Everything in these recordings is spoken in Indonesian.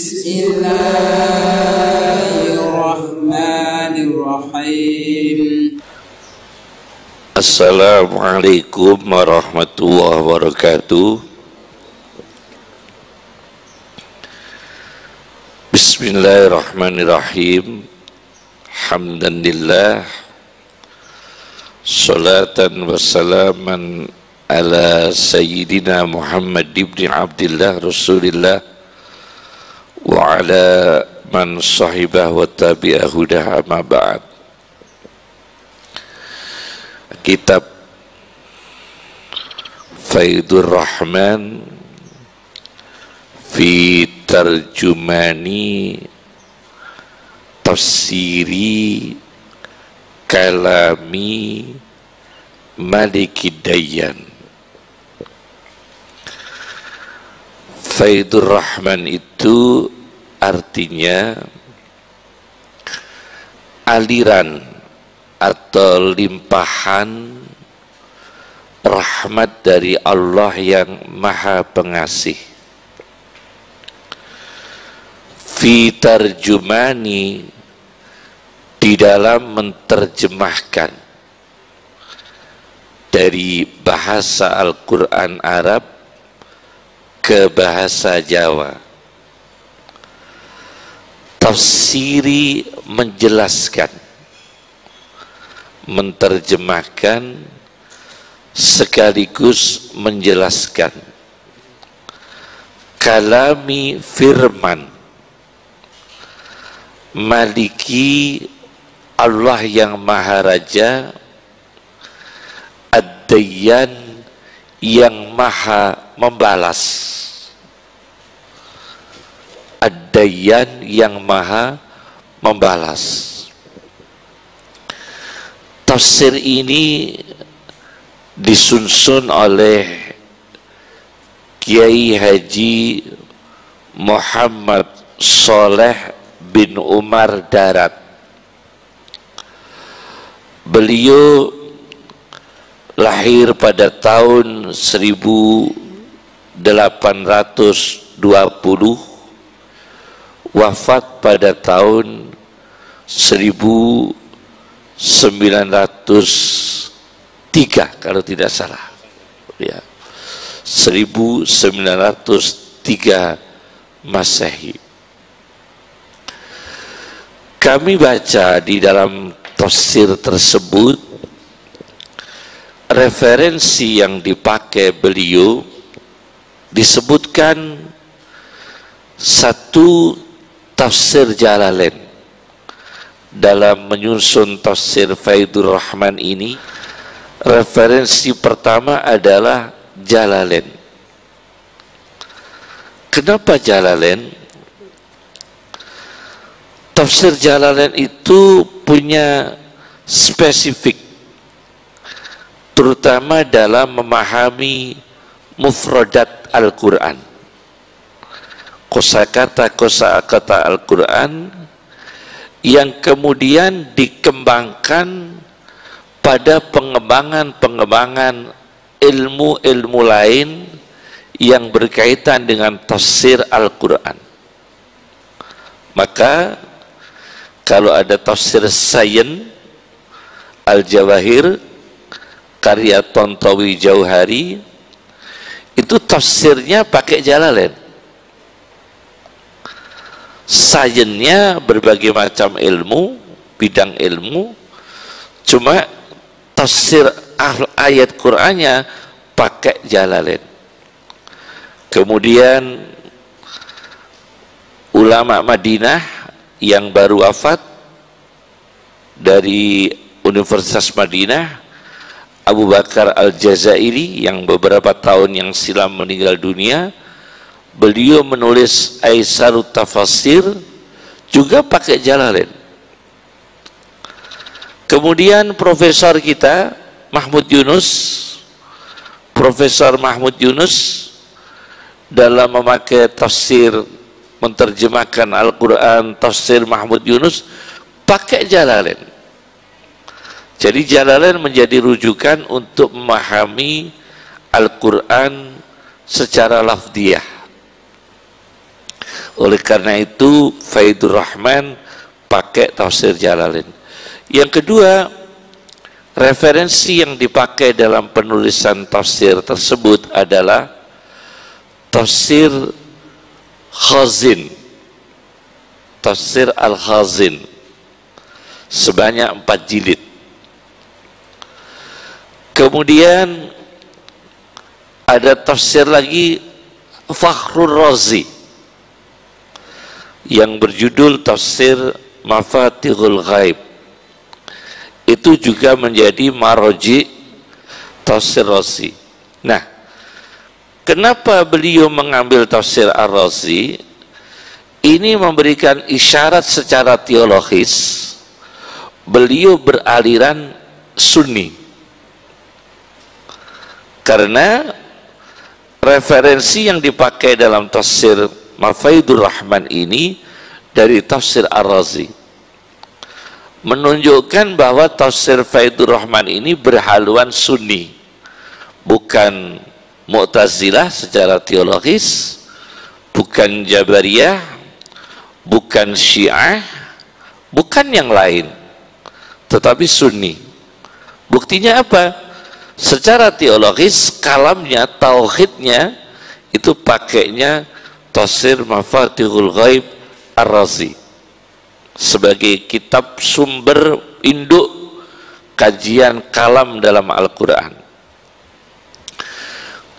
Bismillahirrahmanirrahim. Assalamualaikum warahmatullahi wabarakatuh. Bismillahirrahmanirrahim. Hamdanillah, salatan wassalaman ala sayyidina Muhammad ibn Abdillah Rasulillah wa ala man sahibah wa tabi'ahu dah, amma ba'd. Kitab Faidur Rahman fi tarjumani tafsiri kalami Maliki Dayyan. Faidur Rahman itu artinya aliran atau limpahan rahmat dari Allah yang Maha Pengasih. Fi tarjumani, di dalam menterjemahkan dari bahasa Al-Quran Arab ke bahasa Jawa. Tafsiri menjelaskan, menterjemahkan sekaligus menjelaskan. Kalami firman Maliki Allah yang Maha Raja, Ad-Dayyan yang Maha Membalas. Ad-Dayyan yang Maha Membalas. Tafsir ini disusun oleh Kiai Haji Muhammad Soleh bin Umar Darat. Beliau lahir pada tahun 1820, wafat pada tahun 1903 kalau tidak salah, ya, 1903 Masehi. Kami baca di dalam tafsir tersebut, referensi yang dipakai beliau disebutkan satu tafsir Jalalain. Dalam menyusun tafsir Faidur Rahman ini, referensi pertama adalah Jalalain. Kenapa Jalalain? Tafsir Jalalain itu punya spesifik, terutama dalam memahami mufradat Al-Quran, kosakata Al-Quran, yang kemudian dikembangkan pada pengembangan ilmu-ilmu lain yang berkaitan dengan tafsir Al-Quran. Maka kalau ada tafsir Sayin Al-Jawahir karya Tontowi Jauhari, itu tafsirnya pakai Jalalain. Sayinnya berbagai macam ilmu, bidang ilmu, cuma tafsir ayat Qur'annya pakai Jalalain. Kemudian ulama Madinah yang baru wafat dari Universitas Madinah, Abu Bakar Al-Jazairi, yang beberapa tahun yang silam meninggal dunia, beliau menulis Aisarut Tafasir juga pakai Jalalain. Kemudian profesor kita Mahmud Yunus, Profesor Mahmud Yunus, dalam memakai tafsir, menterjemahkan Al-Quran, tafsir Mahmud Yunus pakai Jalalain. Jadi Jalalain menjadi rujukan untuk memahami Al-Quran secara lafdiyah. Oleh karena itu Faidur Rahman pakai tafsir Jalalain. Yang kedua, referensi yang dipakai dalam penulisan tafsir tersebut adalah tafsir Khazin, tafsir Al-Khazin, sebanyak 4 jilid. Kemudian ada tafsir lagi Fakhrur Razi yang berjudul Tafsir Mafatihul Ghaib. Itu juga menjadi maroji tafsir Razi. Nah, kenapa beliau mengambil tafsir Ar-Razi? Ini memberikan isyarat secara teologis beliau beraliran Sunni, karena referensi yang dipakai dalam tafsir Mafaidur Rahman ini dari tafsir Ar-Razi, menunjukkan bahwa tafsir Faidur Rahman ini berhaluan Sunni, bukan Mu'tazilah secara teologis, bukan Jabariyah, bukan Syiah, bukan yang lain, tetapi Sunni. Buktinya apa? Secara teologis, kalamnya, tauhidnya itu pakainya tafsir Mafatihul Ghaib Ar-Razi sebagai kitab sumber induk kajian kalam dalam Al-Quran.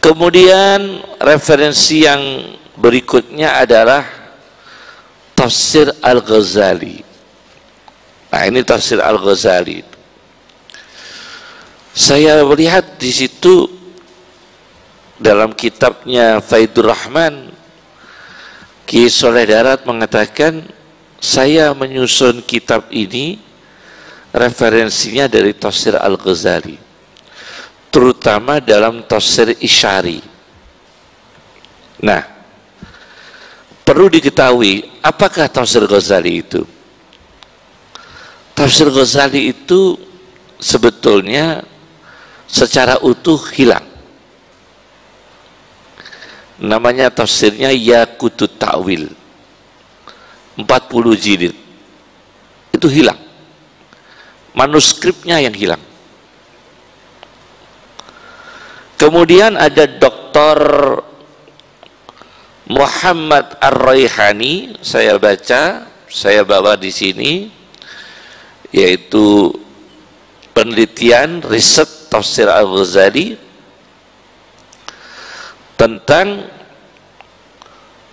Kemudian referensi yang berikutnya adalah tafsir Al-Ghazali. Nah, ini tafsir Al-Ghazali. Saya melihat di situ dalam kitabnya Faidur Rahman, Ki Soleh Darat mengatakan, saya menyusun kitab ini referensinya dari tafsir Al-Ghazali, terutama dalam tafsir Isyari. Nah, perlu diketahui apakah tafsir Ghazali itu. Tafsir Ghazali itu sebetulnya secara utuh hilang. Namanya tafsirnya Yaqutut Ta'wil, 40 jilid. Itu hilang, manuskripnya yang hilang. Kemudian ada Dr. Muhammad Ar-Raihani, saya baca, saya bawa di sini, yaitu penelitian riset tafsir Al-Ghazali tentang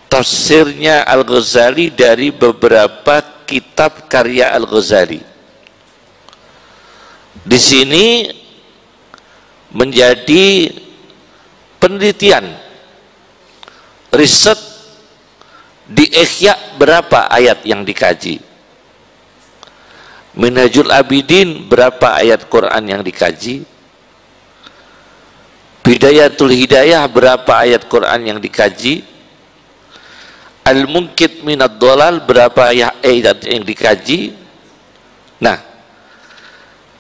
tafsirnya Al-Ghazali dari beberapa kitab karya Al-Ghazali. Di sini menjadi penelitian riset di Ihya berapa ayat yang dikaji, Minhajul Abidin berapa ayat Quran yang dikaji, Bidayatul Hidayah berapa ayat Quran yang dikaji, Al-Munqidh Minad Dhalal berapa ayat yang dikaji. Nah,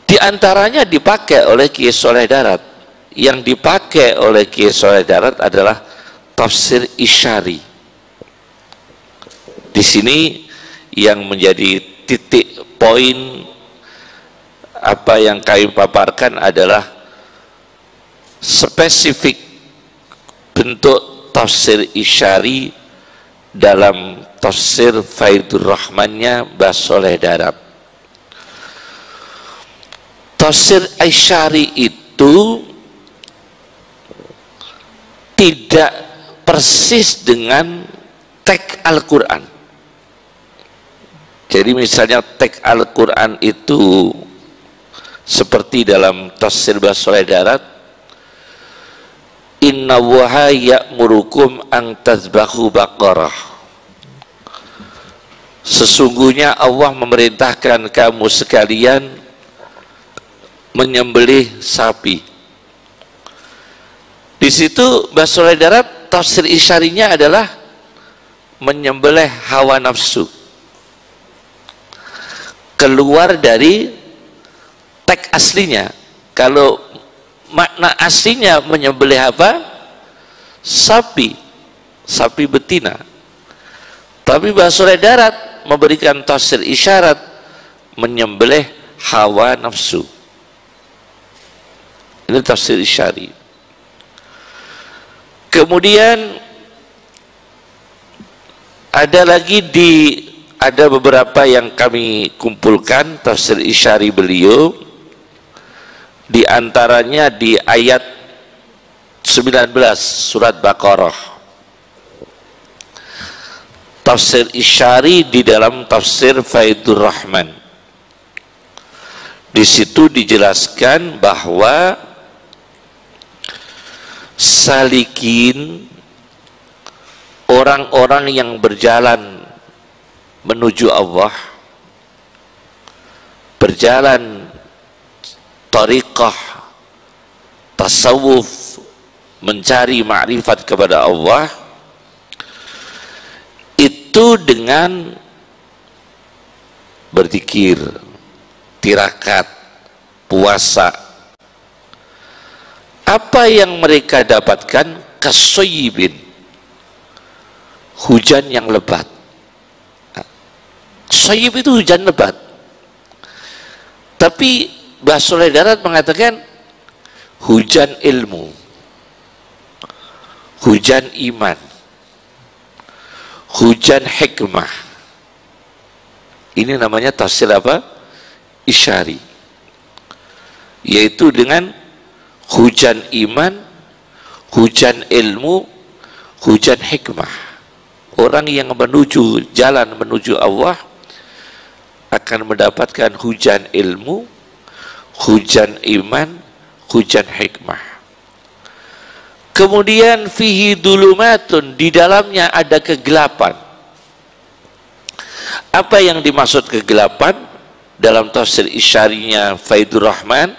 di antaranya dipakai oleh Ki Soleh Darat. Yang dipakai oleh Ki Soleh Darat adalah tafsir Isyari. Di sini yang menjadi titik poin apa yang kami paparkan adalah spesifik bentuk tafsir Isyari dalam tafsir Faidur Rahmannya Mbah Soleh Darat. Tafsir Isyari itu tidak persis dengan teks Al-Quran. Jadi misalnya teks Al-Quran itu seperti dalam tafsir Mbah Soleh Darat, Inna waha ya'murukum an tazbahu baqarah. Sesungguhnya Allah memerintahkan kamu sekalian menyembelih sapi. Di situ Mbah Soleh Darat tafsir Isyarinya adalah menyembelih hawa nafsu, keluar dari teks aslinya. Kalau makna aslinya menyembelih apa? Sapi, sapi betina. Tapi Basri Darat memberikan tafsir isyarat, menyembelih hawa nafsu. Ini tafsir isyari. Kemudian ada beberapa yang kami kumpulkan tafsir isyari beliau, di antaranya di ayat 19 surat Baqarah. Tafsir isyari di dalam tafsir Faidur Rahman. Di situ dijelaskan bahwa salikin, orang-orang yang berjalan menuju Allah, berjalan tariqah tasawuf, mencari ma'rifat kepada Allah, itu dengan berzikir, tirakat, puasa. Apa yang mereka dapatkan? Kasoyibin, hujan yang lebat. Soyib itu hujan lebat. Tapi Basri Darat mengatakan hujan ilmu, hujan iman, hujan hikmah. Ini namanya tafsir apa? Isyari, yaitu dengan hujan iman, hujan ilmu, hujan hikmah. Orang yang menuju jalan menuju Allah akan mendapatkan hujan ilmu, hujan iman, hujan hikmah. Kemudian fihi dulumatun, di dalamnya ada kegelapan. Apa yang dimaksud kegelapan? Dalam tafsir isyarinya Faidur Rahman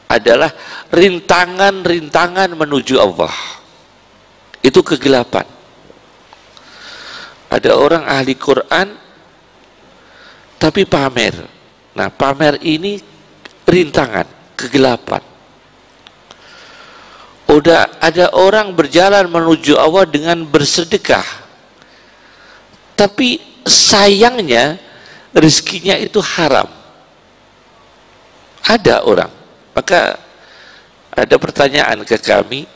adalah rintangan-rintangan menuju Allah. Itu kegelapan. Ada orang ahli Quran tapi pamer. Nah, pamer ini rintangan, kegelapan. Udah ada orang berjalan menuju Allah dengan bersedekah, tapi sayangnya rezekinya itu haram. Ada orang. Maka ada pertanyaan ke kami,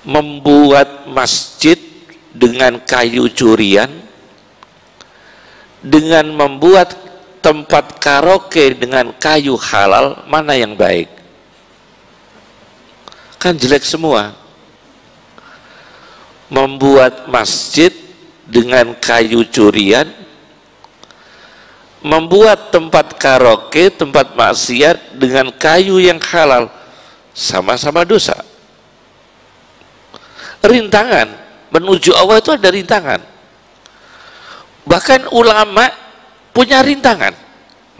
membuat masjid dengan kayu curian dengan membuat tempat karaoke dengan kayu halal, mana yang baik? Kan jelek semua. Membuat masjid dengan kayu curian, membuat tempat karaoke, tempat maksiat dengan kayu yang halal, sama-sama dosa. Rintangan menuju Allah itu ada rintangan. Bahkan ulama punya rintangan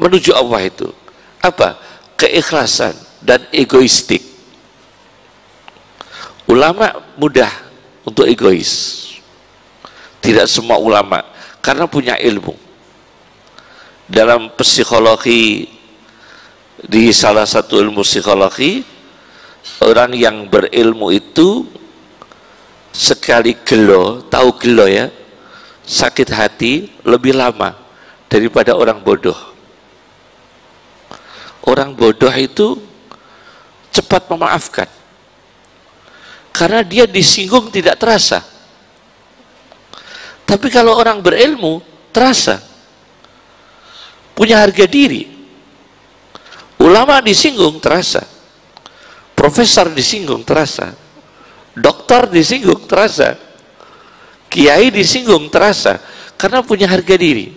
menuju Allah itu. Apa? Keikhlasan dan egoistik. Ulama mudah untuk egois. Tidak semua ulama, karena punya ilmu. Dalam psikologi, di salah satu ilmu psikologi, orang yang berilmu itu sekali gelo, tahu gelo ya, sakit hati lebih lama daripada orang bodoh. Orang bodoh itu cepat memaafkan karena dia disinggung tidak terasa. Tapi kalau orang berilmu terasa, punya harga diri. Ulama disinggung terasa, profesor disinggung terasa, dokter disinggung terasa, kiai disinggung terasa, karena punya harga diri.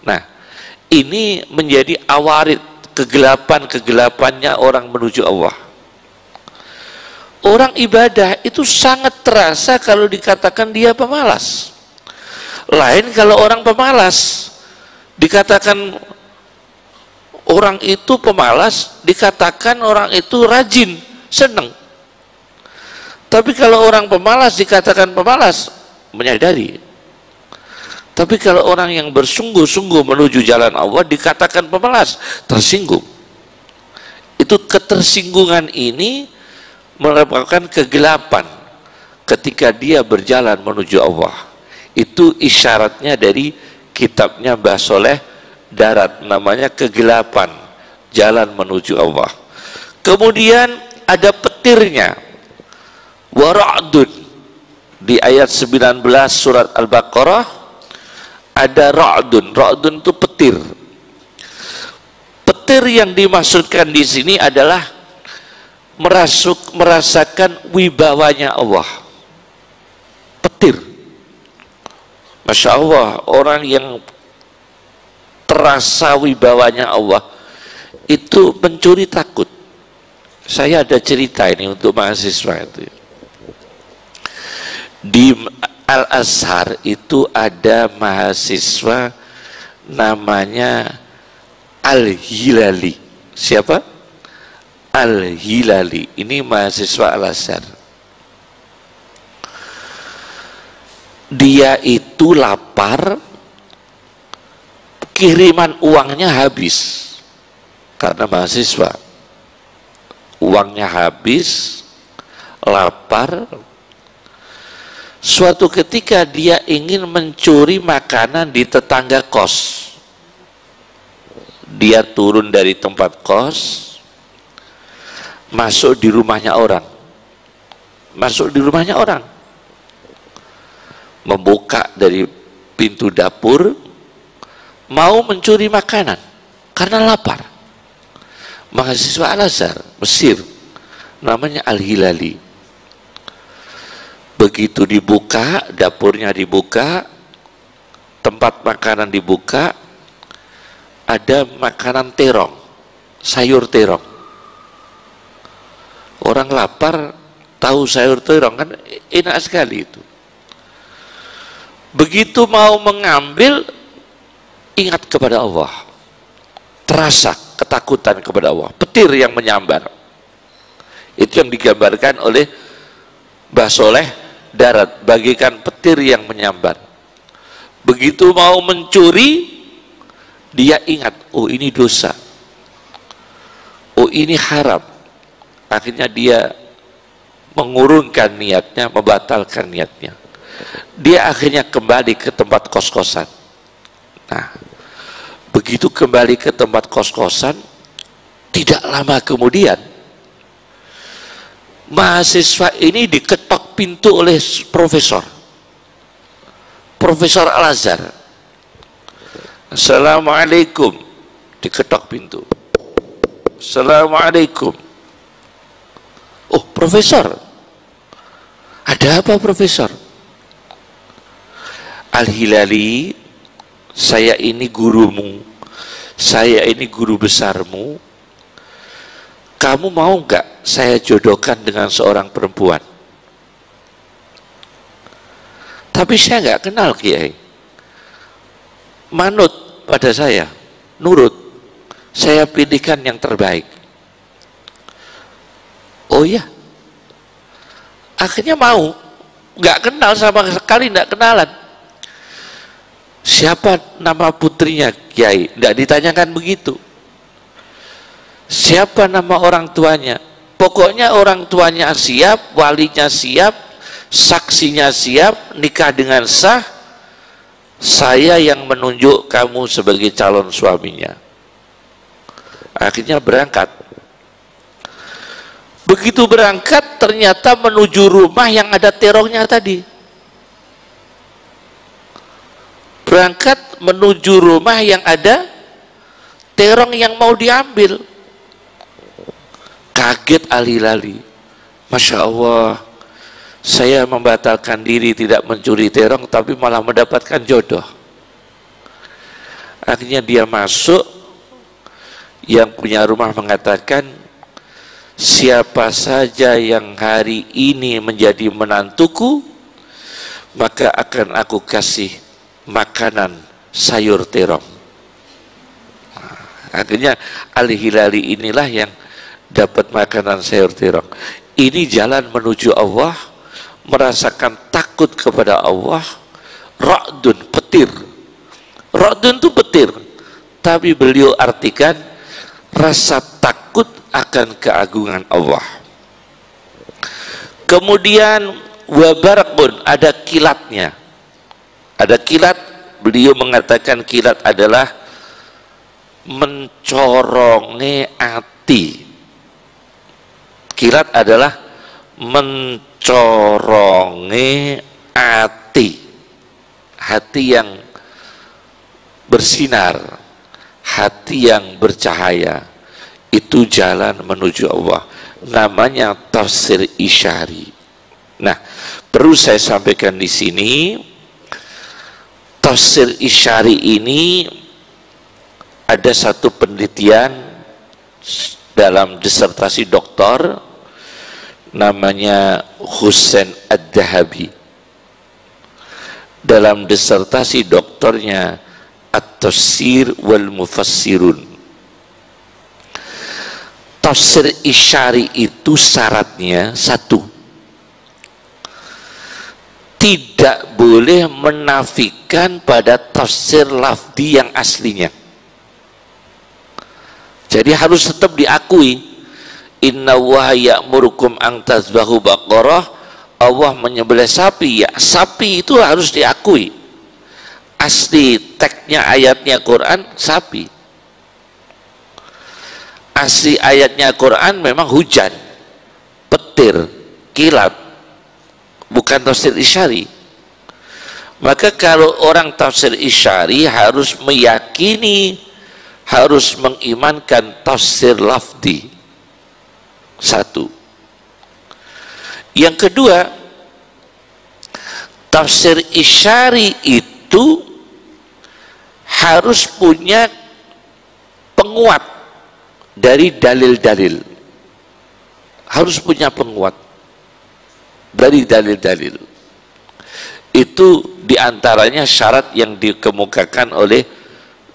Nah, ini menjadi awarid, kegelapan-kegelapannya orang menuju Allah. Orang ibadah itu sangat terasa kalau dikatakan dia pemalas. Lain kalau orang pemalas dikatakan orang itu pemalas, dikatakan orang itu rajin, senang. Tapi kalau orang pemalas dikatakan pemalas, menyadari. Tapi kalau orang yang bersungguh-sungguh menuju jalan Allah dikatakan pemalas, tersinggung. Itu ketersinggungan ini merupakan kegelapan. ketika dia berjalan menuju Allah. Itu isyaratnya dari kitabnya Mbah Soleh Darat, namanya Kegelapan, Jalan Menuju Allah. Kemudian ada petirnya, wa ra'dun, di ayat 19 surat Al-Baqarah ada ra'dun. Ra'dun itu petir. Petir yang dimaksudkan di sini adalah merasakan wibawanya Allah. Petir. Masya Allah, orang yang terasa wibawanya Allah itu mencuri takut. Saya ada cerita ini untuk mahasiswa itu. Di Al-Azhar itu ada mahasiswa namanya Al-Hilali. Siapa? Al-Hilali. Ini mahasiswa Al-Azhar. Dia itu lapar, kiriman uangnya habis karena mahasiswa, uangnya habis, lapar. Suatu ketika dia ingin mencuri makanan di tetangga kos. Dia turun dari tempat kos, masuk di rumahnya orang, membuka dari pintu dapur, mau mencuri makanan karena lapar. Mahasiswa Al-Azhar Mesir, namanya Al-Hilali. Begitu dibuka, dapurnya dibuka, tempat makanan dibuka, ada makanan terong, sayur terong. Orang lapar tahu sayur terong kan enak sekali itu. Begitu mau mengambil, ingat kepada Allah, terasa ketakutan kepada Allah, petir yang menyambar. Itu yang digambarkan oleh Mbah Soleh Darat, bagikan petir yang menyambar. Begitu mau mencuri, dia ingat, oh ini dosa, oh ini haram. Akhirnya dia mengurungkan niatnya, membatalkan niatnya. Dia akhirnya kembali ke tempat kos-kosan. Nah, begitu kembali ke tempat kos-kosan, tidak lama kemudian mahasiswa ini diketok pintu oleh Profesor Al-Azhar. Assalamualaikum. Diketok pintu. Assalamualaikum. Oh, Profesor. Ada apa, Profesor? Al-Hilali, saya ini gurumu, saya ini guru besarmu. Kamu mau nggak saya jodohkan dengan seorang perempuan? Tapi saya nggak kenal Kiai. Manut pada saya, nurut. Saya pilihkan yang terbaik. Oh ya, akhirnya mau. Nggak kenal sama sekali, nggak kenalan. Siapa nama putrinya Kiai? Nggak ditanyakan begitu. Siapa nama orang tuanya? Pokoknya orang tuanya siap, walinya siap, saksinya siap, nikah dengan sah. Saya yang menunjuk kamu sebagai calon suaminya. Akhirnya berangkat. Begitu berangkat, ternyata menuju rumah yang ada terongnya tadi. Berangkat menuju rumah yang ada terong yang mau diambil. Kaget Al-Hilali. Masya Allah, saya membatalkan diri tidak mencuri terong, tapi malah mendapatkan jodoh. Akhirnya dia masuk. Yang punya rumah mengatakan, siapa saja yang hari ini menjadi menantuku, maka akan aku kasih makanan sayur terong. Akhirnya Al-Hilali inilah yang dapat makanan sayur terong. Ini jalan menuju Allah, merasakan takut kepada Allah. Ra'dun, petir. Ra'dun itu petir, tapi beliau artikan rasa takut akan keagungan Allah. Kemudian wa barqun, ada kilatnya. Ada kilat, beliau mengatakan kilat adalah mencorongi hati. Kilat adalah mencorongi hati. Hati yang bersinar, hati yang bercahaya, itu jalan menuju Allah. Namanya tafsir isyari. Nah, perlu saya sampaikan di sini, tafsir isyari ini ada satu penelitian dalam disertasi doktor, namanya Husain Ad-Dahabi. Dalam disertasi doktornya At-Tafsir wal Mufassirun. Tafsir isyari itu syaratnya satu, tidak boleh menafikan pada tafsir lafzi yang aslinya. Jadi harus tetap diakui, inna wa ya'murukum an tazbahu baqarah, Allah menyembelih sapi, ya sapi itu harus diakui. Asli teksnya ayatnya Quran sapi. Asli ayatnya Quran memang hujan, petir, kilat, bukan tafsir isyari. Maka kalau orang tafsir isyari harus meyakini, harus mengimankan tafsir lafzi. Satu. Yang kedua, tafsir isyari itu harus punya penguat dari dalil-dalil. Harus punya penguat dari dalil-dalil. Itu diantaranya syarat yang dikemukakan oleh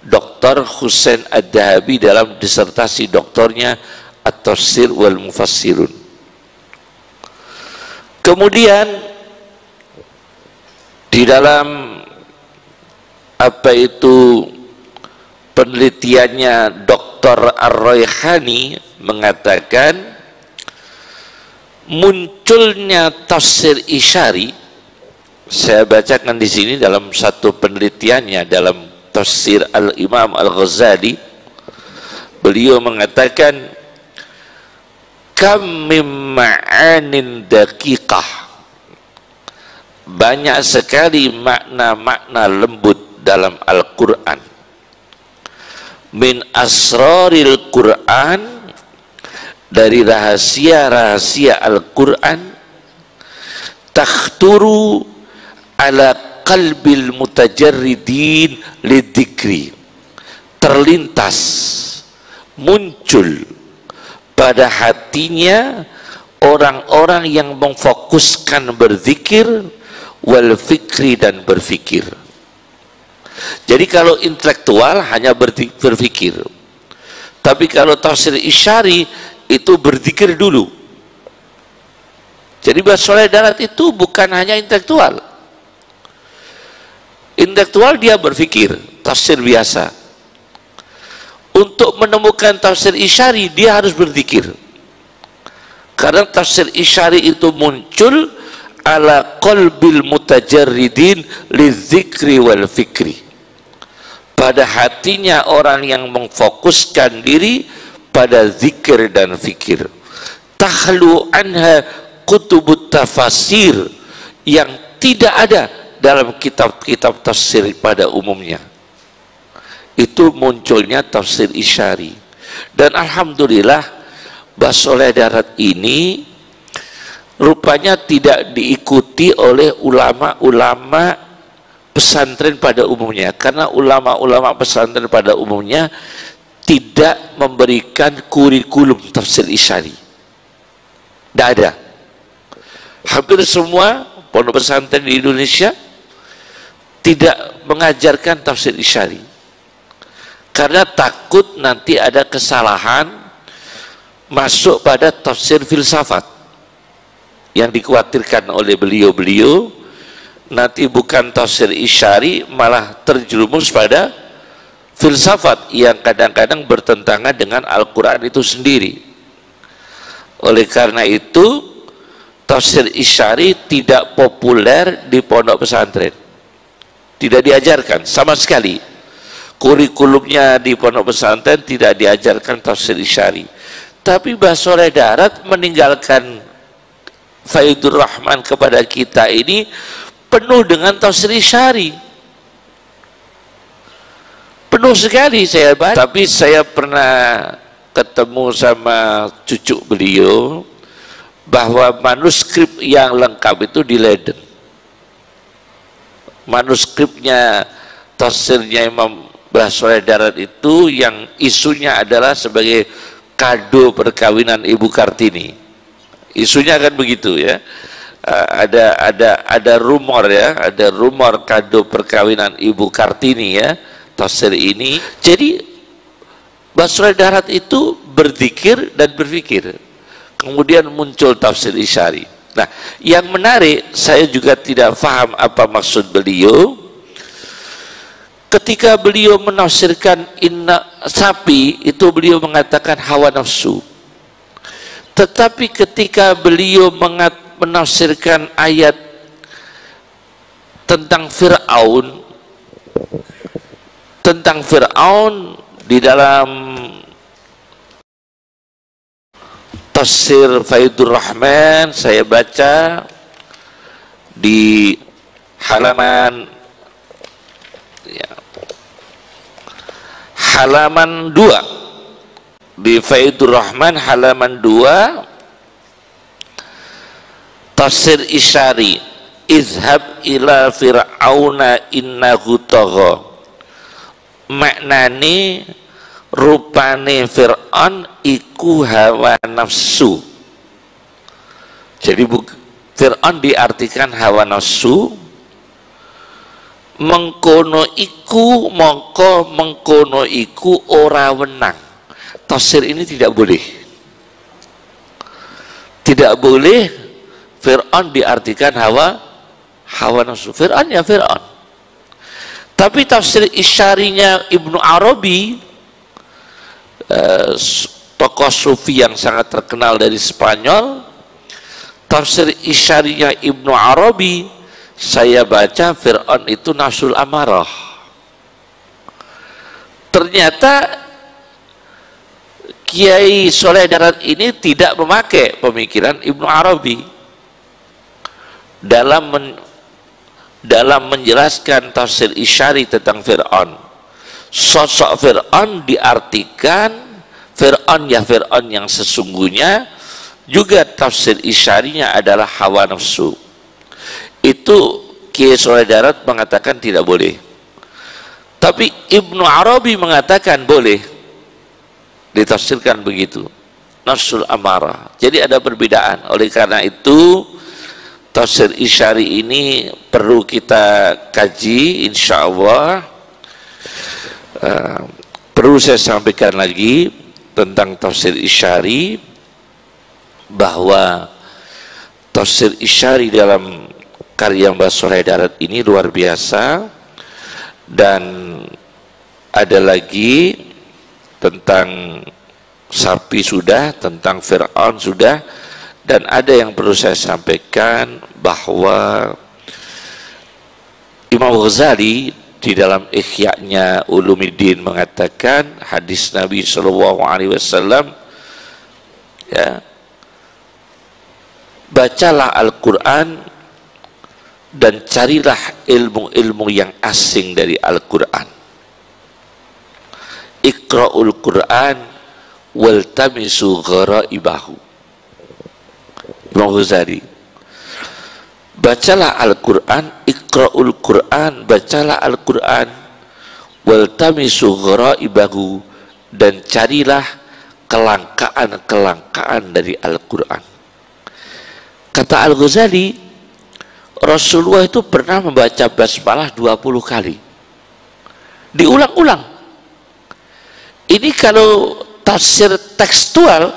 Dr. Husain Ad-Dahabi dalam disertasi doktornya At-Tafsir wal Mufassirun. Kemudian di dalam apa itu penelitiannya Dr. Ar-Rayhani mengatakan munculnya tafsir isyari, saya bacakan di sini dalam satu penelitiannya dalam tafsir Al-Imam Al-Ghazali, beliau mengatakan kam mim ma'anin daqiqah, banyak sekali makna-makna lembut dalam Al-Quran, min asraril Quran, dari rahasia-rahasia Al-Quran, takhturu ala qalbil mutajarridin lidzikri, terlintas, muncul pada hatinya orang-orang yang memfokuskan berzikir, wal fikri, dan berfikir. Jadi kalau intelektual hanya berfikir, tapi kalau tafsir isyari itu berzikir dulu. Jadi Soleh Darat itu bukan hanya intelektual. Intelektual dia berfikir, tafsir biasa. Untuk menemukan tafsir isyari dia harus berzikir. Karena tafsir isyari itu muncul ala qalbil mutajarridin lidzikri wal fikri, pada hatinya orang yang memfokuskan diri pada zikir dan fikir. Tahlu anha kutubut tafasir, yang tidak ada dalam kitab-kitab tafsir pada umumnya. Itu munculnya tafsir isyari. Dan alhamdulillah Soleh Darat ini rupanya tidak diikuti oleh ulama-ulama pesantren pada umumnya, karena ulama-ulama pesantren pada umumnya tidak memberikan kurikulum tafsir isyari. Tidak ada. Hampir semua pondok pesantren di Indonesia tidak mengajarkan tafsir isyari, karena takut nanti ada kesalahan masuk pada tafsir filsafat yang dikhawatirkan oleh beliau-beliau, nanti bukan tafsir isyari malah terjerumus pada filsafat yang kadang-kadang bertentangan dengan Al-Quran itu sendiri. Oleh karena itu tafsir Isyari tidak populer di pondok pesantren, tidak diajarkan sama sekali. Kurikulumnya di pondok pesantren tidak diajarkan tafsir Isyari. Tapi Mbah Sholeh Darat meninggalkan Faidur Rahman kepada kita ini penuh dengan tafsir Isyari, penuh sekali saya baca. Tapi saya pernah ketemu sama cucu beliau bahwa manuskrip yang lengkap itu di Leiden. Manuskripnya tafsirnya Imam Mbah Sholeh Darat itu yang isunya adalah sebagai kado perkawinan Ibu Kartini. Isunya kan begitu ya. Ada rumor ya, ada rumor kado perkawinan Ibu Kartini ya, tafsir ini. Jadi Mbah Sholeh Darat itu berzikir dan berpikir. Kemudian muncul tafsir Isyari. Nah, yang menarik, saya juga tidak paham apa maksud beliau ketika beliau menafsirkan inna sapi itu, beliau mengatakan hawa nafsu. Tetapi ketika beliau menafsirkan ayat tentang Fir'aun di dalam tafsir Faidur Rahman, saya baca di halaman 2 di Faidur Rahman halaman 2, tafsir Isyari, izhab ila fir'auna innahu tagha. Maknane rupane Fir'aun iku hawa nafsu. Jadi Fir'aun diartikan hawa nafsu. Mengkono iku mongko mengkono iku ora wenang. Tafsir ini tidak boleh. Tidak boleh Fir'aun diartikan hawa nafsu. Fir'aun ya Fir'aun. Tapi tafsir Isyarinya Ibnu Arabi, tokoh sufi yang sangat terkenal dari Spanyol, tafsir Isyarinya Ibnu Arabi, saya baca Fir'aun itu nafsul amarah. Ternyata Kiai Sholeh Darat ini tidak memakai pemikiran Ibnu Arabi dalam menjelaskan tafsir Isyari tentang Fir'aun. Sosok Fir'aun diartikan Fir'aun ya Fir'aun yang sesungguhnya, juga tafsir Isyarinya adalah hawa nafsu. Itu Kiai Sholeh Darat mengatakan tidak boleh. Tapi Ibnu Arabi mengatakan boleh ditafsirkan begitu, nafsul amarah. Jadi ada perbedaan. Oleh karena itu tafsir Isyari ini perlu kita kaji, insya Allah. Perlu saya sampaikan lagi tentang tafsir Isyari, bahwa tafsir Isyari dalam karya Mbah Sholeh Darat ini luar biasa. Dan ada lagi tentang sapi sudah, tentang Fir'aun sudah, dan ada yang perlu saya sampaikan bahwa Imam Ghazali di dalam Ihya-nya Ulumuddin mengatakan hadis Nabi SAW, ya, bacalah Al-Quran dan carilah ilmu-ilmu yang asing dari Al-Quran. Iqra'ul Quran waltamisu gharaibahu. Imam Ghazali, bacalah Al-Quran, iqra'ul Quran, bacalah Al-Quran, waltamisu gharaibahu, dan carilah kelangkaan-kelangkaan dari Al-Quran. Kata Al-Ghazali, Rasulullah itu pernah membaca basmalah 20 kali, diulang-ulang. Ini kalau tafsir tekstual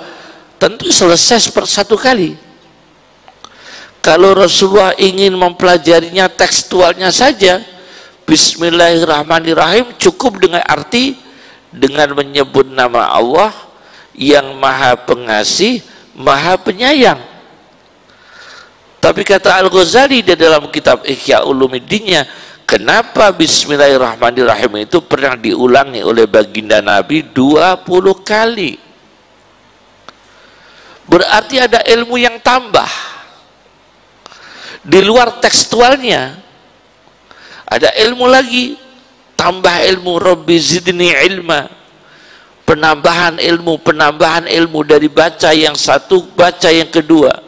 tentu selesai sepersatu kali. Kalau Rasulullah ingin mempelajarinya tekstualnya saja, Bismillahirrahmanirrahim, cukup dengan arti, dengan menyebut nama Allah yang Maha Pengasih, Maha Penyayang. Tapi kata Al-Ghazali di dalam kitab Ihya Ulumuddinnya, kenapa Bismillahirrahmanirrahim itu pernah diulangi oleh baginda Nabi 20 kali? Berarti ada ilmu yang tambah di luar tekstualnya. Ada ilmu lagi, tambah ilmu. Rabbi zidni ilma, penambahan ilmu dari baca yang satu, baca yang kedua.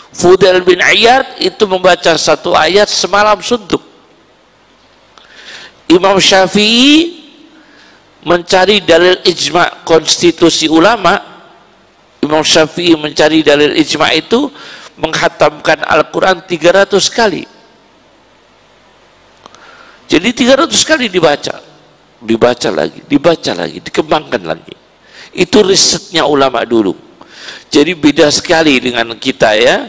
Fudail bin Iyad itu membaca satu ayat semalam suntuk. Imam Syafi'i mencari dalil ijma' konstitusi ulama. Imam Syafi'i mencari dalil ijma' itu menghatamkan Al-Quran 300 kali. Jadi 300 kali dibaca lagi, dikembangkan lagi. Itu risetnya ulama dulu. Jadi beda sekali dengan kita ya.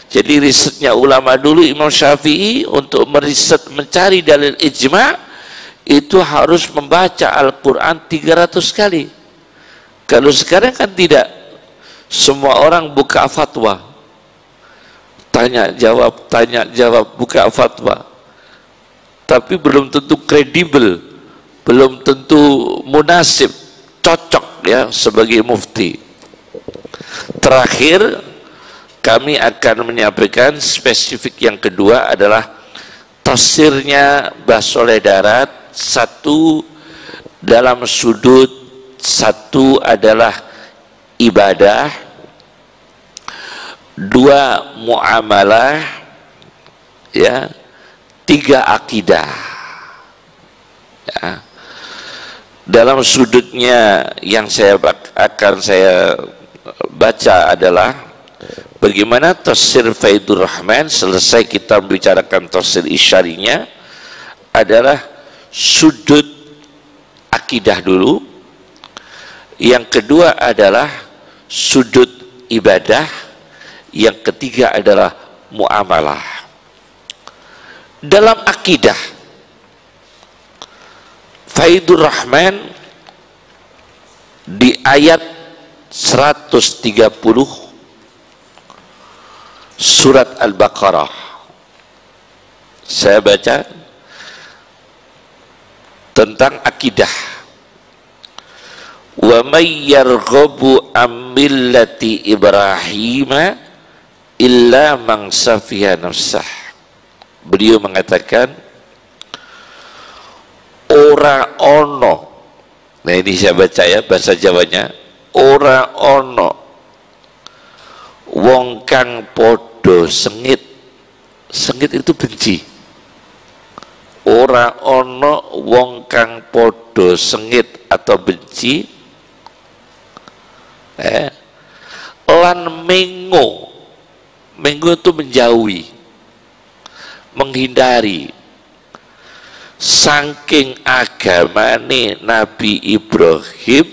Jadi risetnya ulama dulu, Imam Syafi'i untuk meriset mencari dalil ijma' itu harus membaca Al-Quran 300 kali. Kalau sekarang kan tidak, semua orang buka fatwa, tanya jawab, buka fatwa, tapi belum tentu kredibel, belum tentu munasib, cocok ya sebagai mufti. Terakhir kami akan menyampaikan spesifik yang kedua adalah tafsirnya Mbah Soleh Darat. Satu dalam sudut, satu adalah ibadah, dua muamalah, ya, tiga akidah. Ya. Dalam sudutnya yang akan saya baca adalah bagaimana tafsir Faidur Rahman. Selesai kita membicarakan tafsir Isyarinya, adalah sudut akidah dulu. Yang kedua adalah sudut ibadah. Yang ketiga adalah muamalah. Dalam akidah, Faidur Rahman di ayat 130 surat Al-Baqarah, saya baca tentang akidah. Wa may yarghabu am millati Ibrahim illa man safiha nafsah. Beliau mengatakan, ora ono, nah ini saya baca ya bahasa Jawanya, ora ono wong kang podo sengit. Sengit itu benci. Ora ono wong kang podo sengit atau benci lan mengo. Mengo itu menjauhi, menghindari saking agamane Nabi Ibrahim.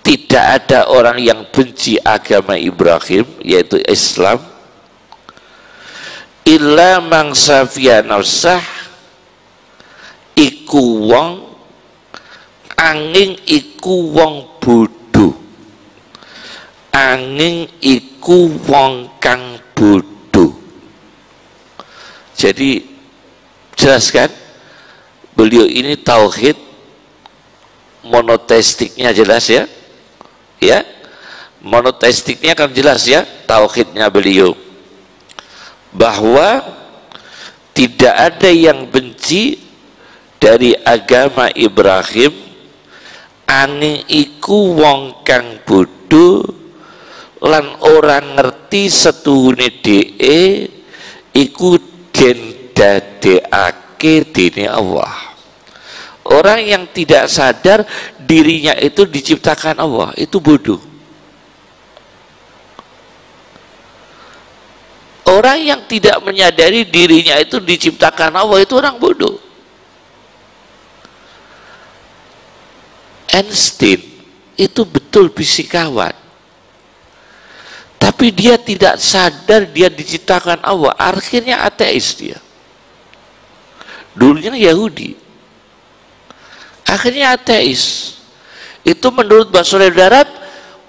Tidak ada orang yang benci agama Ibrahim, yaitu Islam, illa man safiya nafsah, iku wong angin iku wong bodoh, angin iku wong kang bodoh. Jadi jelaskan, beliau ini tauhid monoteistiknya jelas ya, ya, monoteistiknya kan jelas ya, tauhidnya beliau, bahwa tidak ada yang benci dari agama Ibrahim, angin iku wong kang bodoh lan orang ngerti setuhune dhek iku den dadekake dene Allah. Orang yang tidak sadar dirinya itu diciptakan Allah, itu bodoh. Orang yang tidak menyadari dirinya itu diciptakan Allah, itu orang bodoh. Einstein itu betul fisikawan, tapi dia tidak sadar dia diciptakan Allah, akhirnya ateis dia. Dulunya Yahudi, akhirnya ateis. Itu menurut Mbah Soleh Darat,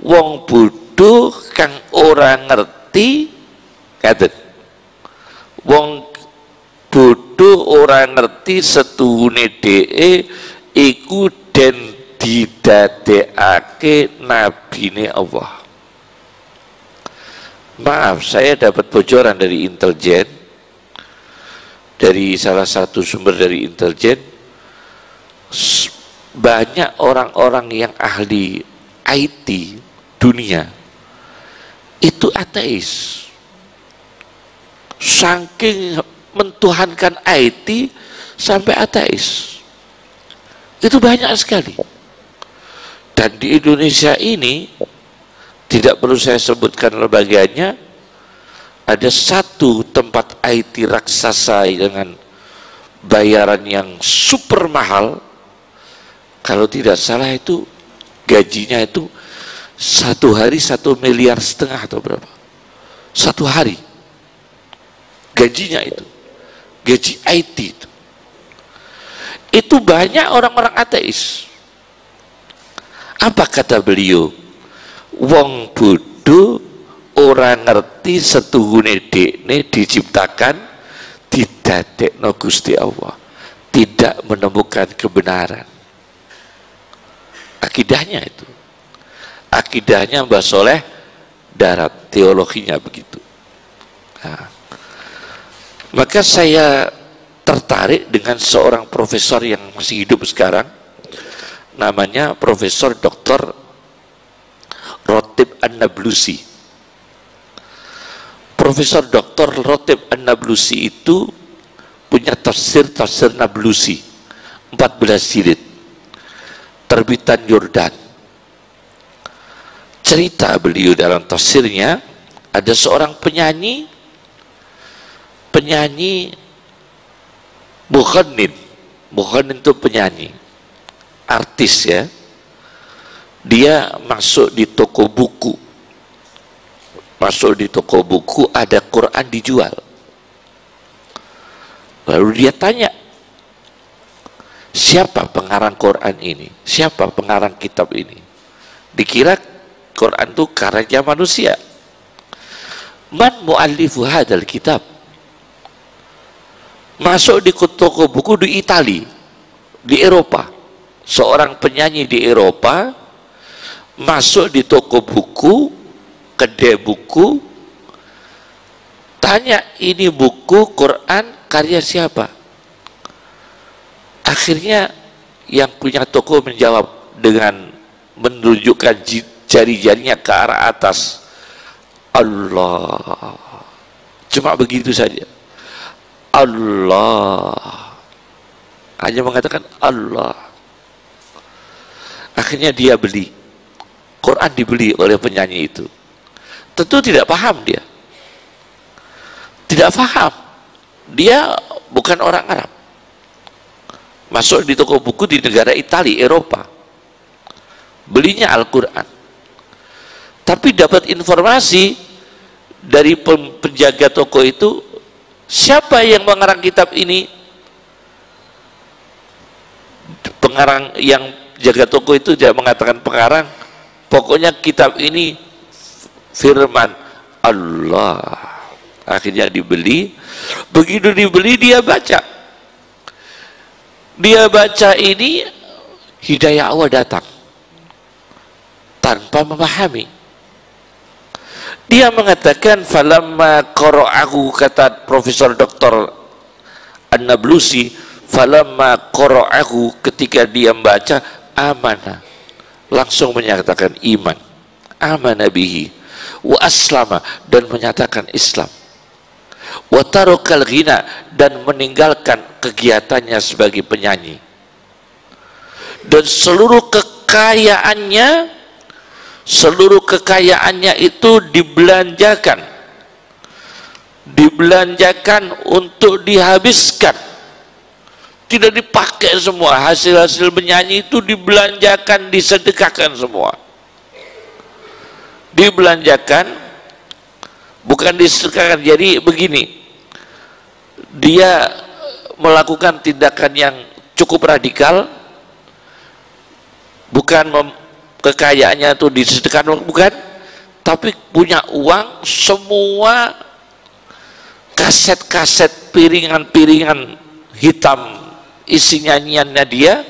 wong bodoh kang ora ngerti Ngaten. Wong bodoh ora ngerti setuhune dhek iku den didadekake nabine Allah. Maaf, saya dapat bocoran dari intelijen, dari salah satu sumber dari intelijen, banyak orang-orang yang ahli IT dunia itu ateis. Saking mentuhankan IT sampai ateis. Itu banyak sekali. Dan di Indonesia ini, tidak perlu saya sebutkan lembaganya, ada satu tempat IT raksasa dengan bayaran yang super mahal. Kalau tidak salah itu gajinya itu satu hari 1,5 miliar atau berapa, satu hari gajinya itu, gaji IT itu banyak orang-orang ateis. Apa kata beliau? Wong bodoh orang ngerti setuhune dekne diciptakan didadekno Gusti Allah, tidak menemukan kebenaran. Akidahnya itu, akidahnya Mbah Soleh Darat, teologinya begitu. Nah, maka saya tertarik dengan seorang profesor yang masih hidup sekarang, namanya Profesor Dr. Rotib An-Nablusi. Profesor Dr. Rotib An-Nablusi itu punya tafsir Nablusi 14 jilid, terbitan Yordan. Cerita beliau dalam tafsirnya, ada seorang penyanyi Mughannin itu penyanyi, artis ya. Dia masuk di toko buku, ada Quran dijual. Lalu dia tanya, siapa pengarang Quran ini? Siapa pengarang kitab ini? Dikira Quran itu karya manusia. Man mu'allifu hadal kitab? Masuk di toko buku di Italia, di Eropa. Seorang penyanyi di Eropa masuk di toko buku, kedai buku, tanya, ini buku Quran karya siapa? Akhirnya yang punya toko menjawab dengan menunjukkan jari-jarinya ke arah atas, Allah. Cuma begitu saja, Allah, hanya mengatakan Allah. Akhirnya dia beli Quran, dibeli oleh penyanyi itu. Tentu tidak paham dia, tidak paham, dia bukan orang Arab. Masuk di toko buku di negara Italia, Eropa, belinya Al-Quran, tapi dapat informasi dari penjaga toko itu, siapa yang mengarang kitab ini? Pengarang, yang jaga toko itu tidak mengatakan pengarang, pokoknya kitab ini firman Allah. Akhirnya dibeli. Begitu dibeli, dia baca ini, hidayah Allah datang tanpa memahami. Dia mengatakan, falamma qara'ahu, kata Profesor Dr. An-Nablusi, falamma qara'ahu, ketika dia membaca, amana, langsung menyatakan iman, amana bihi wa aslama, dan menyatakan Islam, wa tarokal ghina, dan meninggalkan kegiatannya sebagai penyanyi, dan seluruh kekayaannya itu dibelanjakan untuk dihabiskan, tidak dipakai semua. Hasil-hasil menyanyi itu dibelanjakan, disedekahkan semua, dibelanjakan, bukan disedekahkan. Jadi begini, dia melakukan tindakan yang cukup radikal, bukan kekayaannya itu disedekahkan, bukan, tapi punya uang semua kaset-kaset piringan-piringan hitam isi nyanyiannya dia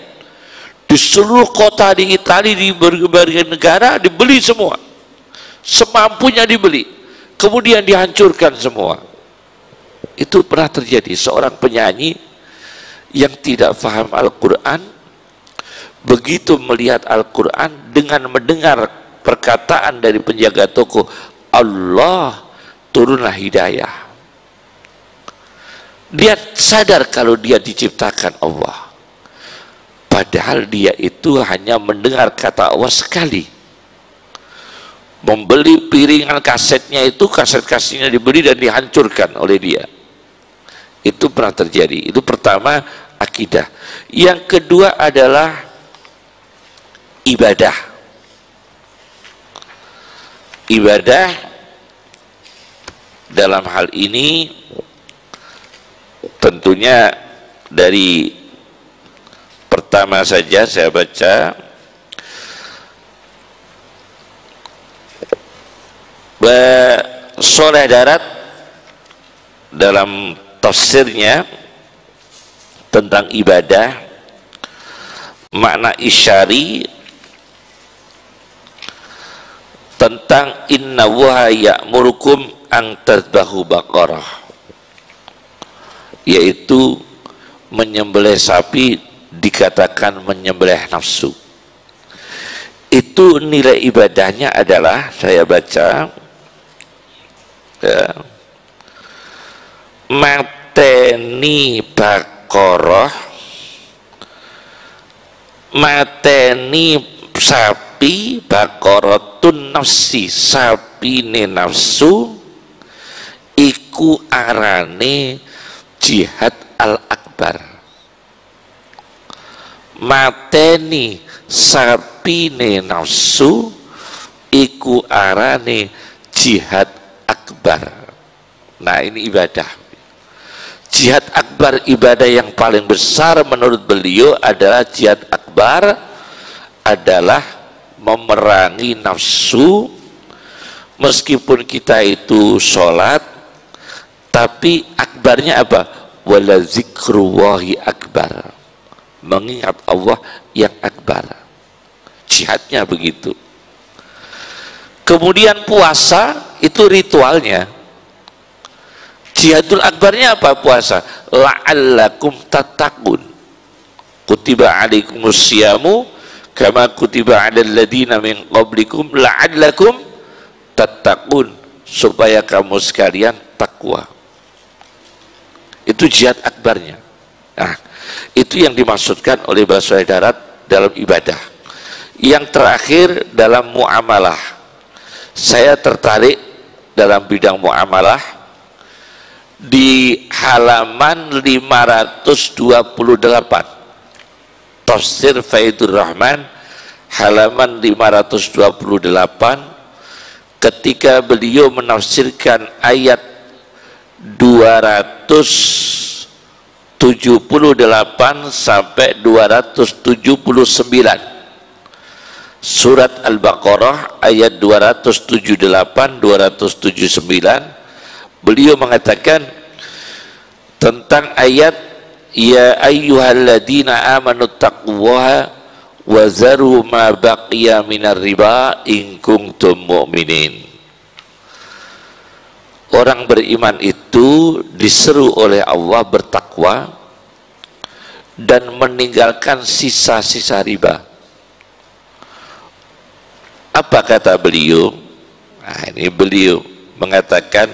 di seluruh kota di Italia, di berbagai negara dibeli semua, semampunya dibeli, kemudian dihancurkan semua. Itu pernah terjadi. Seorang penyanyi yang tidak paham Al-Quran, begitu melihat Al-Quran, dengan mendengar perkataan dari penjaga toko, Allah, turunlah hidayah. Dia sadar kalau dia diciptakan Allah, padahal dia itu hanya mendengar kata Allah sekali. Membeli piringan kasetnya itu, kaset-kasetnya dibeli dan dihancurkan oleh dia. Itu pernah terjadi. Itu pertama, akidah. Yang kedua adalah ibadah. Ibadah dalam hal ini tentunya dari pertama saja saya baca Soleh Darat dalam tafsirnya tentang ibadah, makna isyari tentang inna wuha ya'murukum an tadbahu baqarah, yaitu menyembelih sapi dikatakan menyembelih nafsu. Itu nilai ibadahnya adalah, saya baca ya, mateni baqarah, mateni sapi, baqaratun nafsi, sapine nafsu, iku arane jihad al-akbar. Mateni sapine nafsu iku arane jihad akbar. Nah, ini ibadah. Jihad akbar, ibadah yang paling besar menurut beliau adalah jihad akbar adalah memerangi nafsu. Meskipun kita itu sholat, tapi akbarnya apa? Wala zikrullahi akbar, mengingat Allah yang akbar. Jihadnya begitu. Kemudian puasa itu ritualnya. Jihadul akbarnya apa puasa? La'allakum tattaqun. Kutiba alaikumus syamu kama kutiba alal ladina min qablikum la'allakum tattaqun, supaya kamu sekalian takwa. Itu jihad akbarnya. Nah, itu yang dimaksudkan oleh Soleh Darat dalam ibadah. Yang terakhir dalam muamalah, saya tertarik dalam bidang muamalah di halaman 528 Tafsir Faidur Rahman, halaman 528, ketika beliau menafsirkan ayat 278 sampai 279 Surat Al-Baqarah ayat 278 279, beliau mengatakan tentang ayat ya ayyuhalladzina amanu taqullaha wa zaru ma baqiya minar riba in kuntum mu'minin. Orang beriman itu diseru oleh Allah bertakwa dan meninggalkan sisa-sisa riba. Apa kata beliau? Nah, ini beliau mengatakan,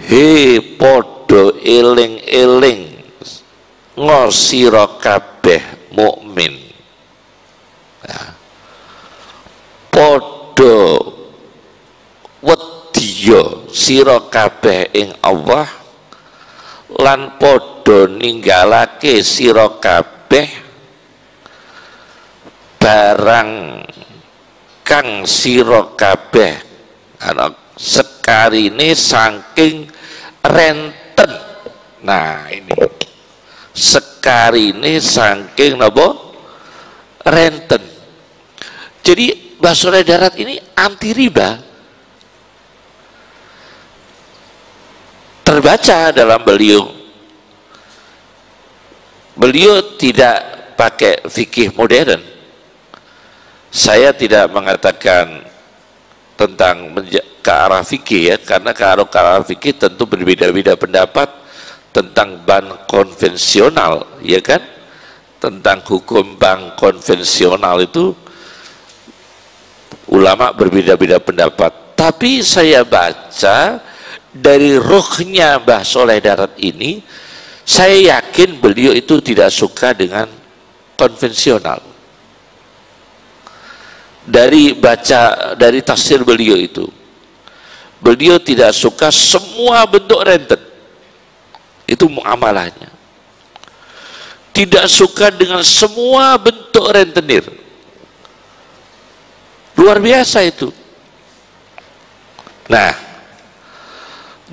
he podo eling-eling ngosira kabeh mukmin. Nah, podo wedya sira kabeh ing Allah lan podo ninggalake sira kabeh barang kang sira kabeh ana sekarine saking renten. Nah, ini sekarine saking napa renten. Jadi Soleh Darat ini anti riba. terbaca dalam beliau. Beliau tidak pakai fikih modern. Saya tidak mengatakan tentang ke arah fikih ya, karena ke arah fikih tentu berbeda-beda pendapat tentang bank konvensional, ya kan? Tentang hukum bank konvensional itu ulama berbeda-beda pendapat. Tapi saya baca dari ruhnya Mbah Soleh Darat ini, saya yakin beliau itu tidak suka dengan konvensional. Dari tafsir beliau itu, beliau tidak suka semua bentuk renten, itu muamalahnya. Tidak suka dengan semua bentuk rentenir, luar biasa itu. Nah,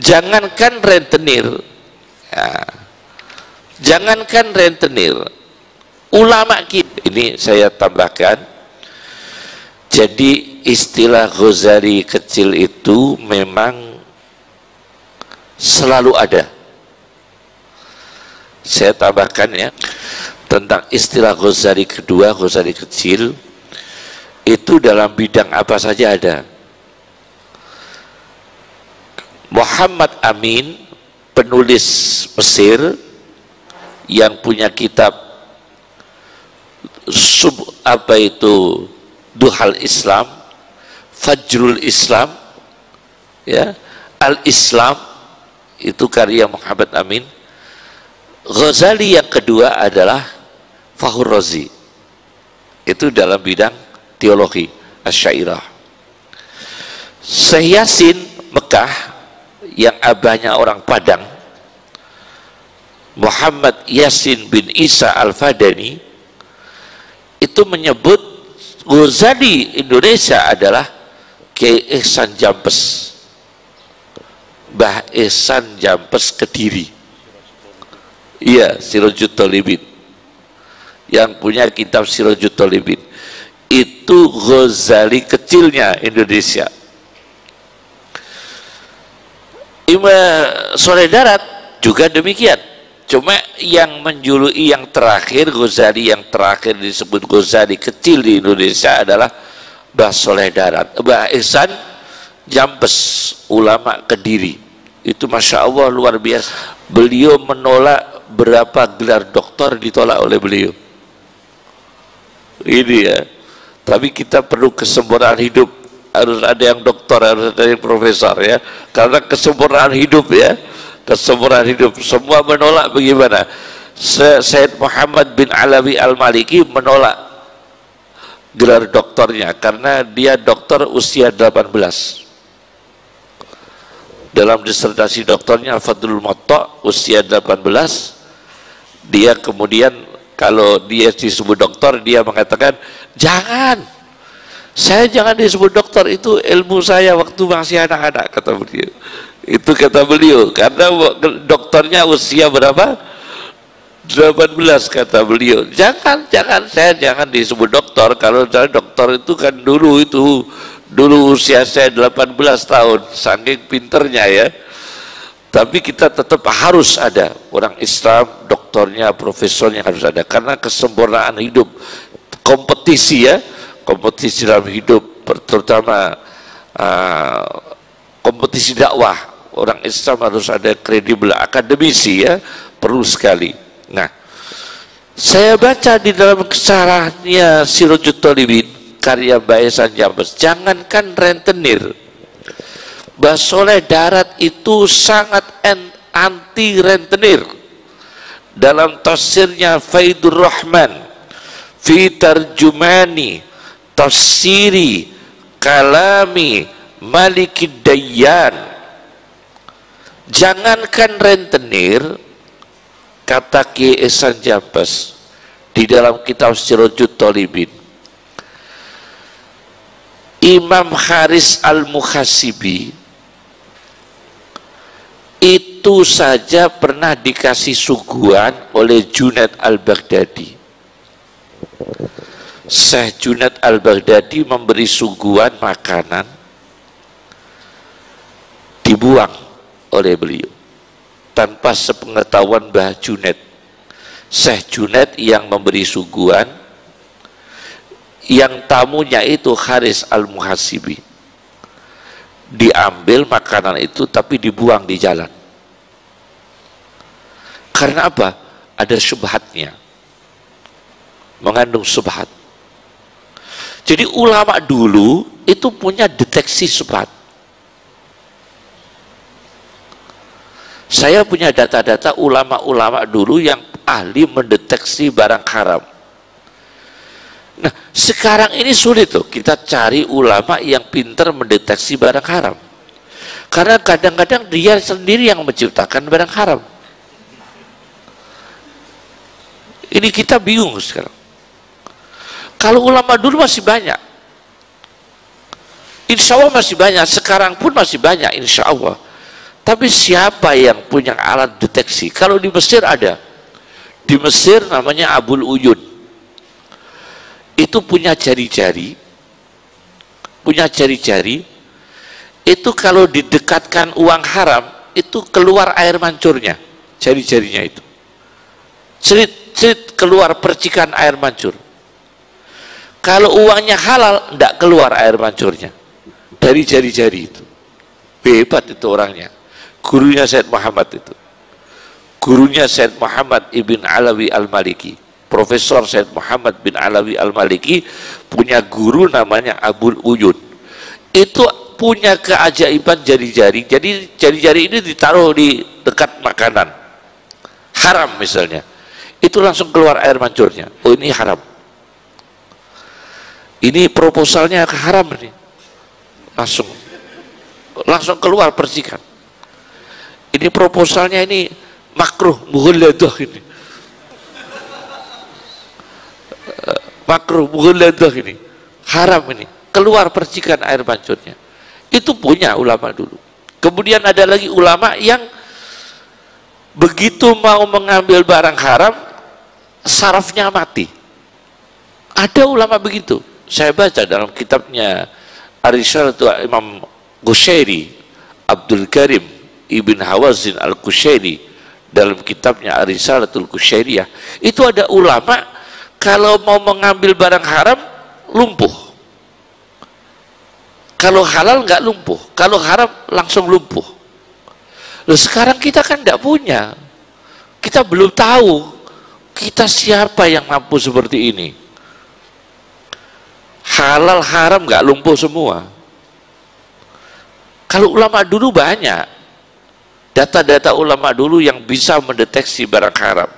jangankan rentenir, ya, jangankan rentenir, ulama kita ini saya tambahkan. Jadi istilah Ghazali kecil itu memang selalu ada. Saya tambahkan ya, tentang istilah Ghazali kedua, Ghazali kecil, itu dalam bidang apa saja ada. Muhammad Amin, penulis Mesir yang punya kitab Duhal Islam, Fajrul Islam, ya, Al-Islam, itu karya Muhammad Amin. Ghazali yang kedua adalah Fahur Razi, itu dalam bidang teologi Asy'ariyah. Syekh Yasin Mekah yang abahnya orang Padang, Muhammad Yasin bin Isa Al-Fadani, itu menyebut Ghazali Indonesia adalah Kiai Ihsan Jampes, Mbah Ihsan Jampes Kediri. Iya, Sirajut Thalibin, yang punya kitab Sirajut Thalibin. Itu Ghazali kecilnya Indonesia. Imam Soleh Darat juga demikian. Cuma yang menjuluki yang terakhir, Ghazali yang terakhir disebut Ghazali kecil di Indonesia adalah Mbah Soleh Darat, Mbah Ihsan Jampes, ulama Kediri. Itu Masya Allah luar biasa. Beliau menolak berapa gelar doktor ditolak oleh beliau. Ini ya. Tapi kita perlu kesempurnaan hidup. Harus ada yang doktor, harus ada yang profesor ya. Karena kesempurnaan hidup ya. Kesempurnaan hidup, semua menolak. Bagaimana? Sayyid Muhammad bin Alawi Al-Maliki menolak gelar doktornya karena dia doktor usia 18. Dalam disertasi doktornya Fadlul Motta usia 18, dia kemudian kalau dia disebut doktor, dia mengatakan jangan, saya jangan disebut doktor, itu ilmu saya waktu masih anak-anak, kata beliau. Itu kata beliau, karena dokternya usia berapa? 18, kata beliau. Jangan, saya jangan disebut dokter. Kalau dokter itu kan dulu usia saya 18 tahun, saking pinternya ya. Tapi kita tetap harus ada orang Islam, dokternya, profesornya harus ada, karena kesempurnaan hidup, kompetisi ya, kompetisi dalam hidup, terutama kompetisi dakwah. Orang Islam harus ada kredibel, akademisi ya, perlu sekali. Nah, saya baca di dalam syarahnya Sirajut Thalibin karya Mbah Ihsan Jampes, jangankan rentenir, Mbah Soleh Darat itu sangat anti rentenir. Dalam tafsirnya Faidur Rahman fi tarjumani tafsiri kalami Malikid Dayyan, jangankan rentenir, kata Kiai Ihsan Jampes di dalam kitab Sirajut Thalibin, Imam Haris Al-Muhasibi itu saja pernah dikasih suguhan oleh Junaid Al-Baghdadi. Syekh Junaid Al-Baghdadi memberi suguhan makanan, dibuang oleh beliau. tanpa sepengetahuan Mbah Junaid, Syekh Junaid yang memberi suguhan, yang tamunya itu Haris Al-Muhasibi. Diambil makanan itu tapi dibuang di jalan. Karena apa? Ada syubhatnya, mengandung syubhat. Jadi ulama dulu itu punya deteksi syubhat. Saya punya data-data ulama-ulama dulu yang ahli mendeteksi barang haram. Nah, sekarang ini sulit tuh kita cari ulama yang pintar mendeteksi barang haram. Karena kadang-kadang dia sendiri yang menciptakan barang haram. Ini kita bingung sekarang. Kalau ulama dulu masih banyak, insya Allah masih banyak, sekarang pun masih banyak insya Allah. Tapi siapa yang punya alat deteksi? Kalau di Mesir ada, di Mesir namanya Abul Uyun, itu punya jari-jari, itu kalau didekatkan uang haram, itu keluar air mancurnya, jari-jarinya itu, cerit keluar percikan air mancur. Kalau uangnya halal, tidak keluar air mancurnya dari jari-jari itu. Hebat itu orangnya. Gurunya Said Muhammad itu, gurunya Said Muhammad Ibn Alawi Al-Maliki, Profesor Said Muhammad bin Alawi Al-Maliki punya guru namanya Abul Uyun. Itu punya keajaiban jari-jari. Jadi jari-jari ini ditaruh di dekat makanan haram misalnya, itu langsung keluar air mancurnya. Oh, ini haram, ini proposalnya haram nih, langsung keluar percikan. Ini proposalnya ini makruh mughalladah, ini makruh mughalladah, ini haram, ini keluar percikan air mancurnya. Itu punya ulama dulu. Kemudian ada lagi ulama yang begitu mau mengambil barang haram, sarafnya mati. Ada ulama begitu. Saya baca dalam kitabnya Ar-Risalatu Imam Qushairi, Abdul Karim Ibn Hawazin Al-Qushairi, dalam kitabnya Ar-Risalatul Qushairiyah, itu ada ulama kalau mau mengambil barang haram lumpuh, kalau halal nggak lumpuh, kalau haram langsung lumpuh. Loh, sekarang kita kan tidak punya, kita belum tahu kita siapa yang mampu seperti ini. Halal haram nggak lumpuh semua. Kalau ulama dulu banyak data-data ulama dulu yang bisa mendeteksi barang haram,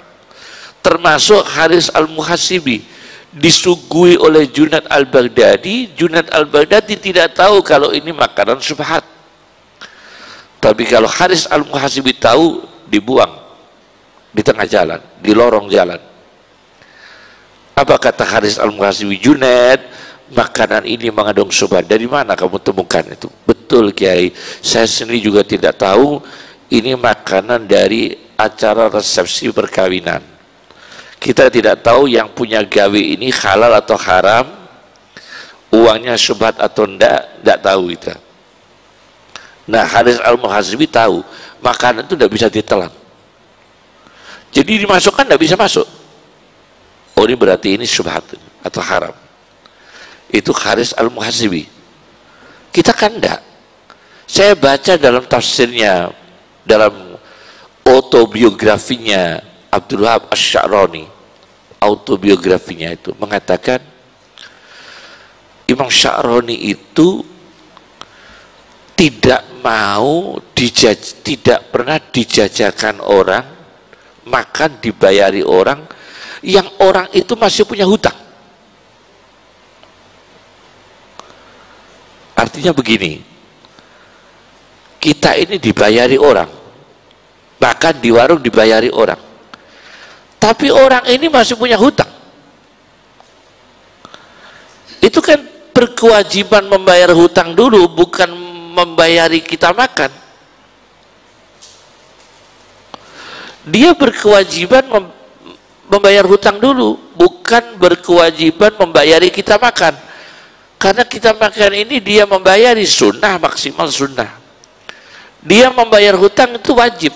termasuk Haris Al-Muhasibi disuguhi oleh Junaid Al-Baghdadi. Junaid Al-Baghdadi tidak tahu kalau ini makanan syubhat, tapi kalau Haris Al-Muhasibi tahu, dibuang di tengah jalan, di lorong jalan. Apa kata Haris Al-Muhasibi? Junaid, makanan ini mengandung syubhat. Dari mana kamu temukan itu? Betul Kiai, saya sendiri juga tidak tahu. Ini makanan dari acara resepsi perkawinan. Kita tidak tahu yang punya gawe ini halal atau haram, uangnya syubhat atau tidak tahu kita. Nah, Haris Al-Muhasibi tahu makanan itu tidak bisa ditelan, jadi dimasukkan tidak bisa masuk. Oh, ini berarti ini syubhat atau haram. Itu Haris Al-Muhasibi. Kita kan tidak. Saya baca dalam tafsirnya, dalam autobiografinya Abdul Wahab Asy-Sya'rani, autobiografinya itu mengatakan Imam Sya'rani itu tidak pernah dijajakan orang, makan dibayari orang yang orang itu masih punya hutang. Artinya begini, kita ini dibayari orang, bahkan di warung dibayari orang, tapi orang ini masih punya hutang. Itu kan berkewajiban membayar hutang dulu, bukan membayari kita makan. Dia berkewajiban membayar hutang dulu, bukan berkewajiban membayari kita makan. Karena kita makan ini dia membayari sunnah, maksimal sunnah. Dia membayar hutang itu wajib.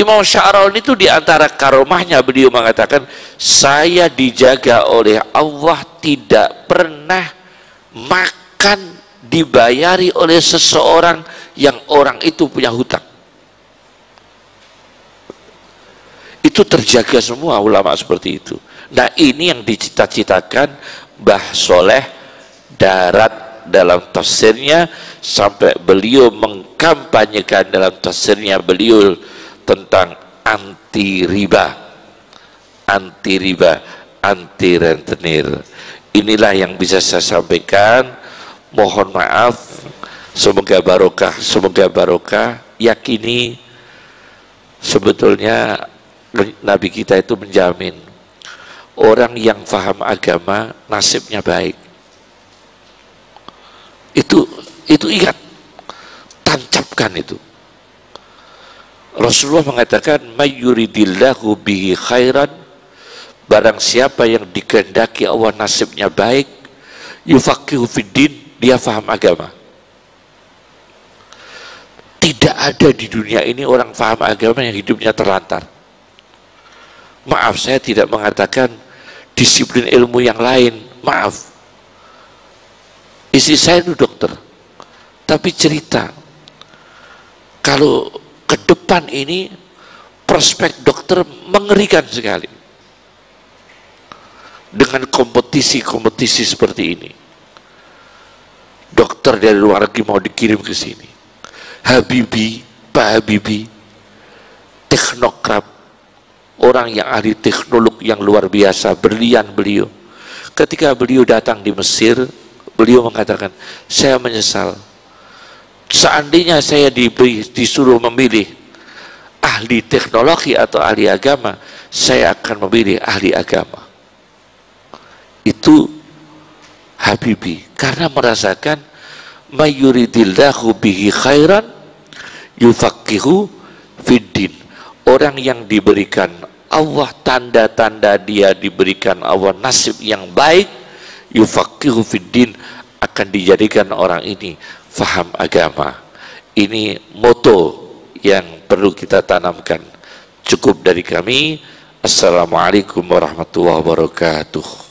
Imam Sya'rani itu diantara karomahnya, beliau mengatakan, saya dijaga oleh Allah tidak pernah makan dibayari oleh seseorang yang orang itu punya hutang. Itu terjaga semua ulama seperti itu. Nah, ini yang dicita-citakan Mbah Soleh Darat dalam tafsirnya, sampai beliau mengkampanyekan dalam tafsirnya beliau tentang anti riba, anti rentenir. Inilah yang bisa saya sampaikan. Mohon maaf, semoga barokah. Yakini sebetulnya Nabi kita itu menjamin orang yang paham agama nasibnya baik. Itu ingat, tancapkan itu. Rasulullah mengatakan, mayyuridillahu bihi khairan, barang siapa yang dikehendaki Allah nasibnya baik, yufaqihu fiddin, dia paham agama. Tidak ada di dunia ini orang paham agama yang hidupnya terlantar. Maaf, saya tidak mengatakan disiplin ilmu yang lain, maaf. Istri saya itu dokter, tapi cerita kalau ke depan ini prospek dokter mengerikan sekali dengan kompetisi seperti ini. Dokter dari luar negeri mau dikirim ke sini. Pak Habibie, teknokrat, orang yang ahli teknolog yang luar biasa, berlian beliau. Ketika beliau datang di Mesir, beliau mengatakan, saya menyesal. Seandainya saya disuruh memilih ahli teknologi atau ahli agama, saya akan memilih ahli agama. Itu Habibie, karena merasakan mayyuridillahu bihi khairan yufaqihu fiddin. Orang yang diberikan Allah tanda-tanda dia diberikan Allah nasib yang baik, yufaqihu fiddin, akan dijadikan orang ini faham agama. Ini moto yang perlu kita tanamkan. Cukup dari kami. Assalamualaikum warahmatullahi wabarakatuh.